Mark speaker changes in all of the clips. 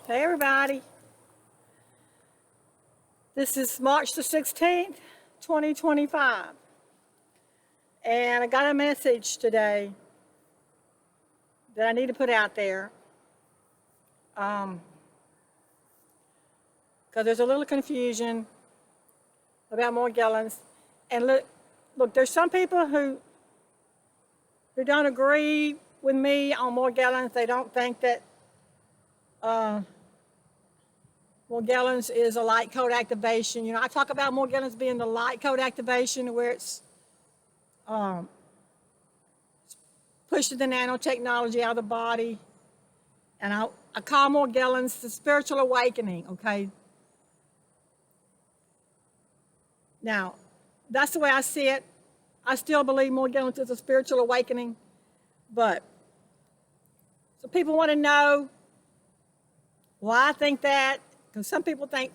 Speaker 1: Hey everybody, this is March the 16th, 2025, and I got a message today that I need to put out there because there's a little confusion about Morgellons. And look, there's some people who don't agree with me on Morgellons. They don't think that Morgellons is a light code activation. I talk about Morgellons being the light code activation where it's pushing the nanotechnology out of the body. And I call Morgellons the spiritual awakening, okay? Now, that's the way I see it. I still believe Morgellons is a spiritual awakening. But, so people want to know why I think that. Because some people think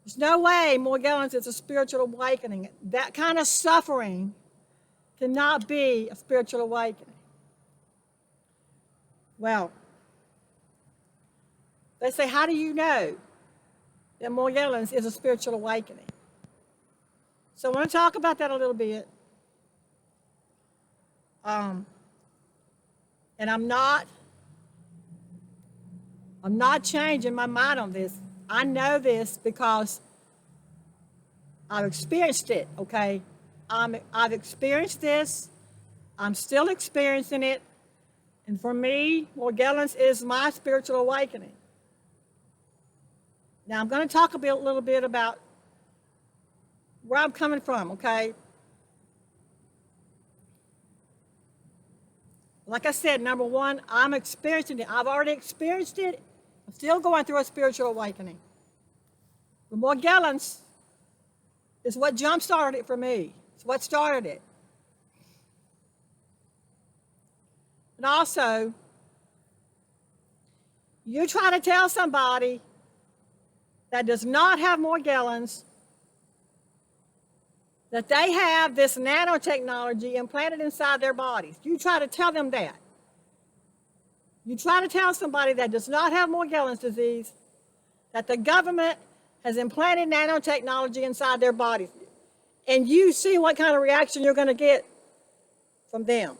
Speaker 1: there's no way Morgellons is a spiritual awakening. That kind of suffering cannot be a spiritual awakening. Well, they say, how do you know that Morgellons is a spiritual awakening? So I want to talk about that a little bit. And I'm not changing my mind on this. I know this because I've experienced it, okay? I've experienced this. I'm still experiencing it. And for me, Morgellons is my spiritual awakening. Now, I'm going to talk a little bit about where I'm coming from, okay? Like I said, number one, I'm experiencing it. I've already experienced it. I'm still going through a spiritual awakening. But Morgellons is what jump-started it for me. It's what started it. And also, you try to tell somebody that does not have Morgellons that they have this nanotechnology implanted inside their bodies. You try to tell them that. You try to tell somebody that does not have Morgellons disease that the government has implanted nanotechnology inside their bodies. And you see what kind of reaction you're going to get from them.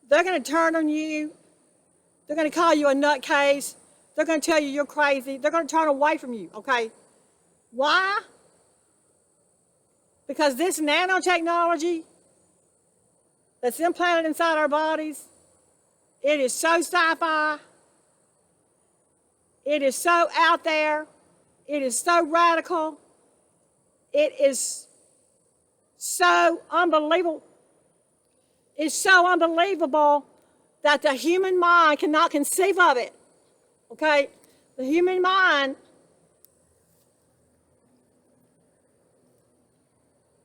Speaker 1: They're going to turn on you. They're going to call you a nutcase. They're going to tell you you're crazy. They're going to turn away from you, okay? Why? Because this nanotechnology that's implanted inside our bodies, it is so sci-fi. It is so out there. It is so radical. It is so unbelievable. It's so unbelievable that the human mind cannot conceive of it. Okay? The human mind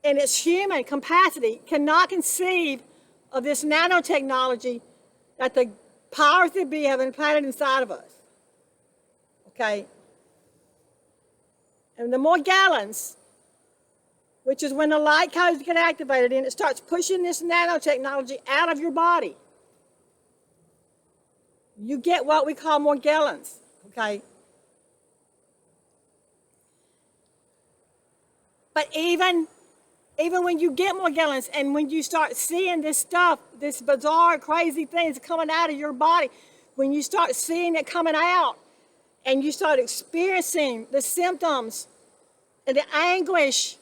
Speaker 1: in its human capacity cannot conceive of this nanotechnology that the powers that be have implanted inside of us. Okay? And the Morgellons, which is when the light codes get activated and it starts pushing this nanotechnology out of your body, you get what we call Morgellons. Okay? But even when you get Morgellons and when you start seeing this stuff, this bizarre, crazy things coming out of your body, when you start seeing it coming out and you start experiencing the symptoms and the anguish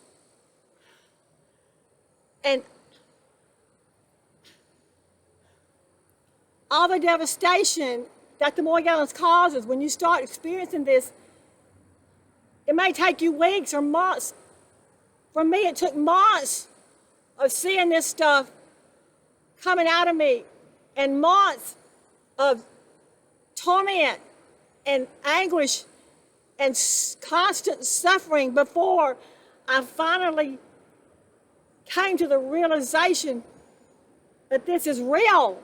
Speaker 1: and all the devastation that the Morgellons causes, when you start experiencing this, it may take you weeks or months. For me, it took months of seeing this stuff coming out of me and months of torment and anguish and constant suffering before I finally came to the realization that this is real.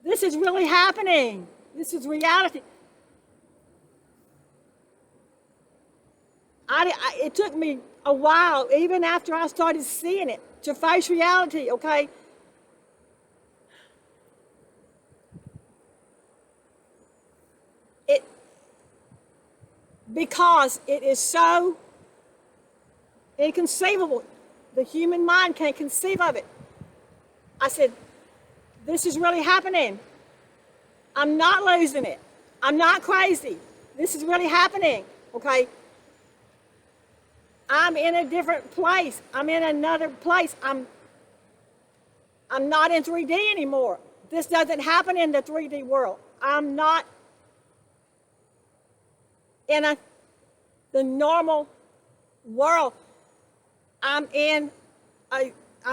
Speaker 1: This is really happening. This is reality. It took me a while, even after I started seeing it, to face reality, okay? because it is so inconceivable. The human mind can't conceive of it. I said, this is really happening. I'm not losing it. I'm not crazy. This is really happening, okay? I'm in a different place. I'm in another place. I'm not in 3D anymore. This doesn't happen in the 3D world. I'm not in the normal world. I'm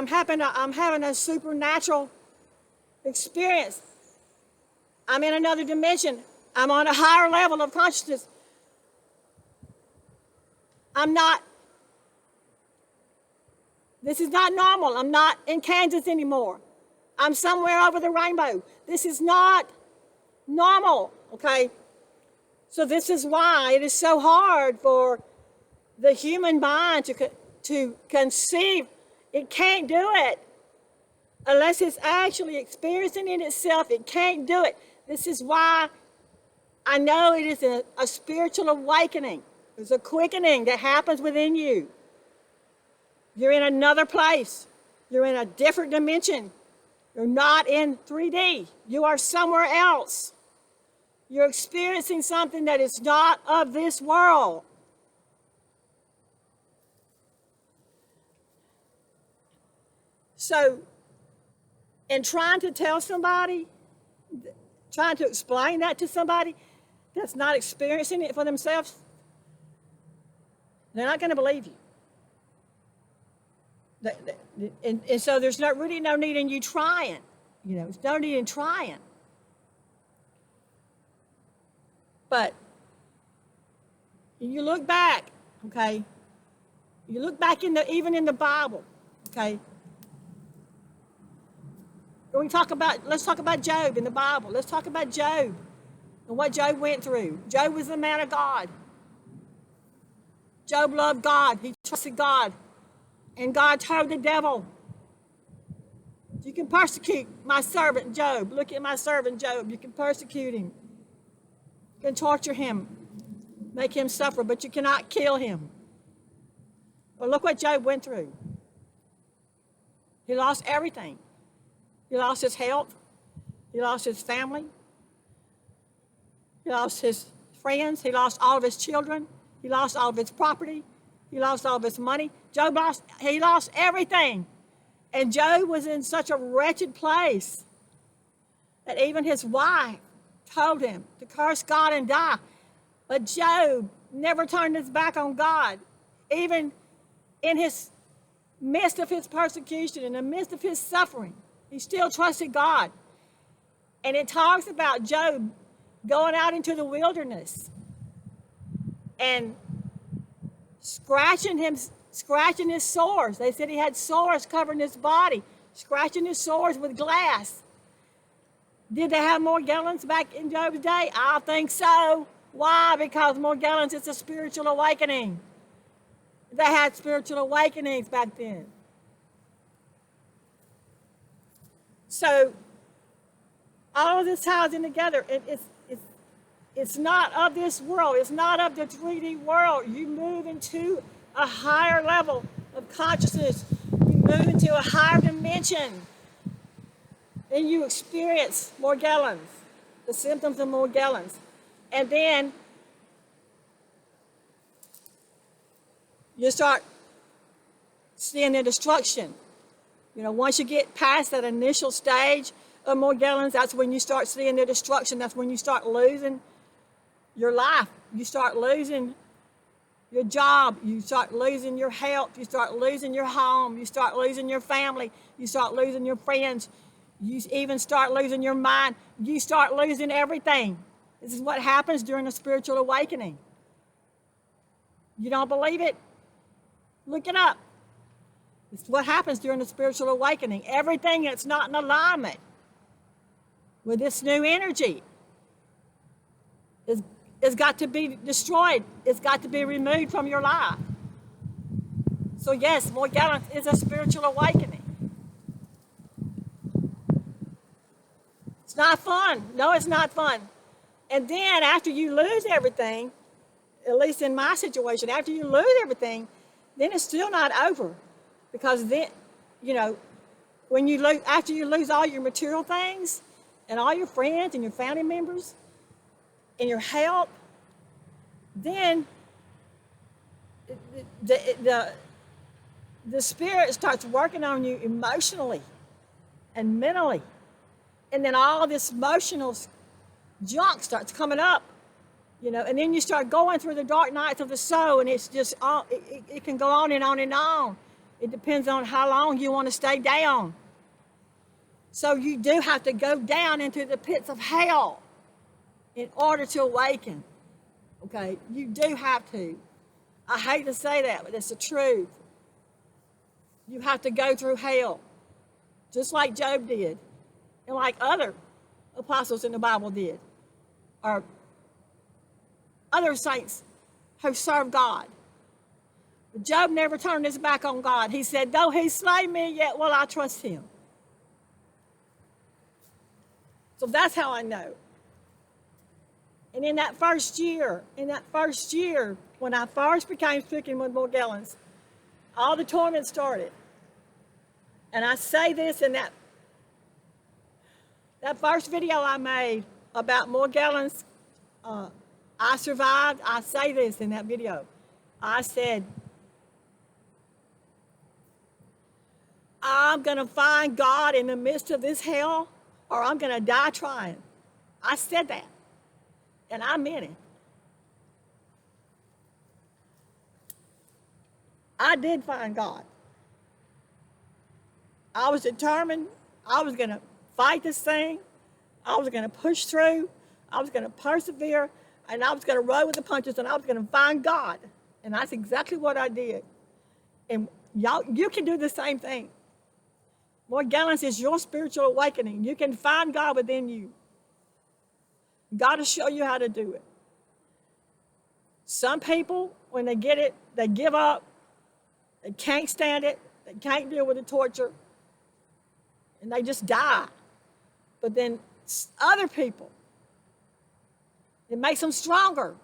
Speaker 1: having a supernatural experience. I'm in another dimension. I'm on a higher level of consciousness. This is not normal. I'm not in Kansas anymore. I'm somewhere over the rainbow. This is not normal, okay? So this is why it is so hard for the human mind to conceive. It can't do it unless it's actually experiencing it itself. It can't do it. This is why I know it is a spiritual awakening. There's a quickening that happens within you. You're in another place. You're in a different dimension. You're not in 3D. You are somewhere else. You're experiencing something that is not of this world. So, in trying to tell somebody, trying to explain that to somebody that's not experiencing it for themselves, they're not going to believe you. And so there's really no need in you trying. There's no need in trying. But you look back, okay? You look back even in the Bible, okay? Let's talk about Job in the Bible. Let's talk about Job and what Job went through. Job was a man of God. Job loved God. He trusted God. And God told the devil, you can persecute my servant Job. Look at my servant Job. You can persecute him. You can torture him. Make him suffer, but you cannot kill him. Well, look what Job went through. He lost everything. He lost his health. He lost his family. He lost his friends. He lost all of his children. He lost all of his property. He lost all of his money. He lost everything. And Job was in such a wretched place that even his wife told him to curse God and die. But Job never turned his back on God. Even in his midst of his persecution, in the midst of his suffering, he still trusted God. And it talks about Job going out into the wilderness and scratching his sores. They said he had sores covering his body, scratching his sores with glass. Did they have Morgellons back in Job's day? I think so. Why? Because Morgellons is a spiritual awakening. They had spiritual awakenings back then. So all of this ties in together. It's not of this world. It's not of the 3D world. You move into a higher level of consciousness. You move into a higher dimension. And you experience Morgellons, the symptoms of Morgellons. And then you start seeing the destruction. Once you get past that initial stage of Morgellons, that's when you start seeing the destruction. That's when you start losing your life. You start losing your job. You start losing your health. You start losing your home. You start losing your family. You start losing your friends. You even start losing your mind. You start losing everything. This is what happens during a spiritual awakening. You don't believe it? Look it up. It's what happens during the spiritual awakening. Everything that's not in alignment with this new energy is got to be destroyed. It's got to be removed from your life. So yes, Morgellons is a spiritual awakening. It's not fun. No, it's not fun. And then after you lose everything, at least in my situation, after you lose everything, then it's still not over. Because then, you know, when you lose, after you lose all your material things and all your friends and your family members and your health, then the spirit starts working on you emotionally and mentally. And then all this emotional junk starts coming up, you know, and then you start going through the dark nights of the soul, and it's just, it can go on and on and on. It depends on how long you want to stay down. So you do have to go down into the pits of hell in order to awaken. Okay, you do have to. I hate to say that, but it's the truth. You have to go through hell, just like Job did, and like other apostles in the Bible did, or other saints who served God. But Job never turned his back on God. He said, though he slay me, yet will I trust him. So that's how I know. And in that first year, when I first became stricken with Morgellons, all the torment started. And I say this in that first video I made about Morgellons, I survived. I say this in that video. I said, I'm going to find God in the midst of this hell, or I'm going to die trying. I said that, and I meant it. I did find God. I was determined. I was going to fight this thing. I was going to push through. I was going to persevere, and I was going to roll with the punches, and I was going to find God. And that's exactly what I did. And y'all, you can do the same thing. Morgellons is your spiritual awakening. You can find God within you. God will show you how to do it. Some people, when they get it, they give up. They can't stand it. They can't deal with the torture. And they just die. But then other people, it makes them stronger.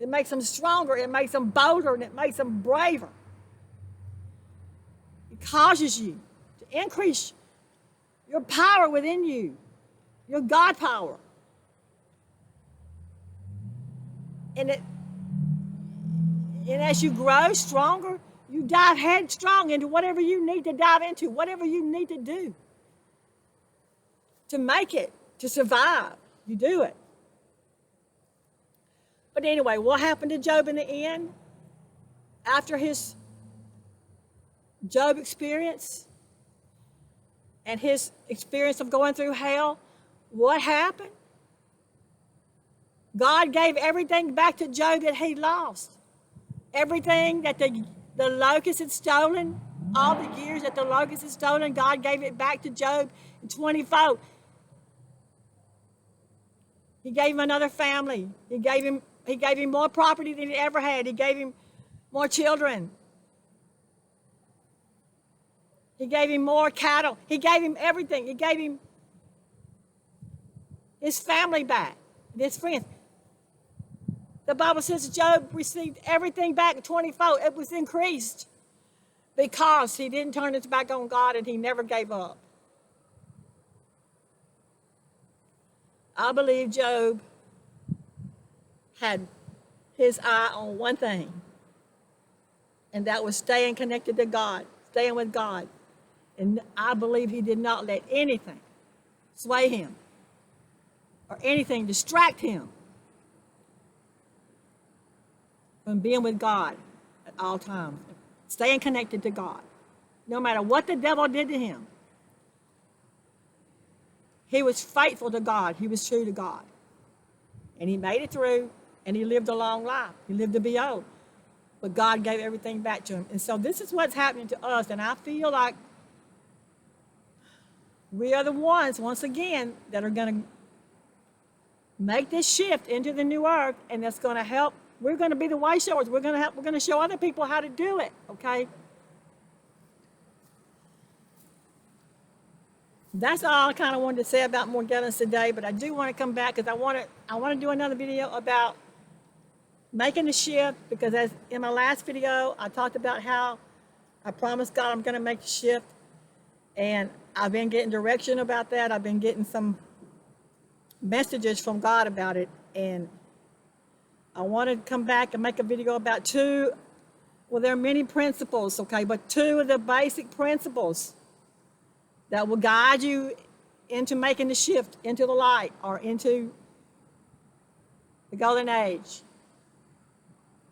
Speaker 1: It makes them stronger. It makes them bolder, and it makes them braver. It causes you to increase your power within you, your God power. And as you grow stronger, you dive headstrong into whatever you need to dive into, whatever you need to do to make it, to survive. You do it. But anyway, what happened to Job in the end? After his Job experience and his experience of going through hell, what happened? God gave everything back to Job that he lost. Everything that the locust had stolen, all the years that the locust had stolen, God gave it back to Job in 20-fold. He gave him another family. He gave him more property than he ever had. He gave him more children. He gave him more cattle. He gave him everything. He gave him his family back, his friends. The Bible says Job received everything back 20-fold. It was increased because he didn't turn his back on God and he never gave up. I believe Job had his eye on one thing, and that was staying connected to God, staying with God. And I believe he did not let anything sway him or anything distract him from being with God at all times, staying connected to God. No matter what the devil did to him, he was faithful to God. He was true to God. And he made it through, and he lived a long life. He lived to be old. But God gave everything back to him. And so this is what's happening to us. And I feel like we are the ones, once again, that are going to make this shift into the new earth, and that's going to help. We're going to be the way showers. We're going to show other people how to do it, okay? That's all I kind of wanted to say about Morgellons today, but I do want to come back because I want to do another video about making the shift, because as in my last video, I talked about how I promised God I'm going to make the shift. And I've been getting direction about that. I've been getting some messages from God about it. And I want to come back and make a video about there are many principles, okay, but 2 of the basic principles that will guide you into making the shift into the light or into the golden age.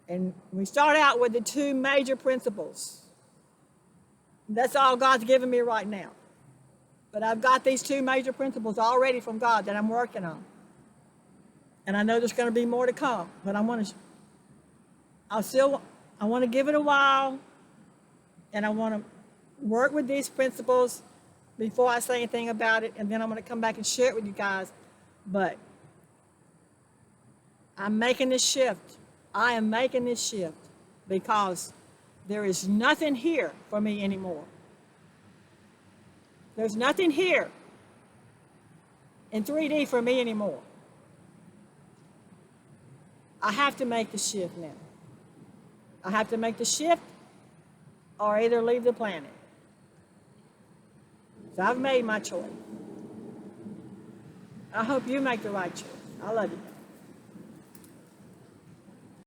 Speaker 1: And we start out with the 2 major principles. That's all God's given me right now. But I've got these 2 major principles already from God that I'm working on. And I know there's going to be more to come, but I want to give it a while, and I want to work with these principles before I say anything about it, and then I'm going to come back and share it with you guys. But I'm making this shift. I am making this shift because there is nothing here for me anymore. There's nothing here in 3D for me anymore. I have to make the shift now. I have to make the shift or either leave the planet. So I've made my choice. I hope you make the right choice. I love you.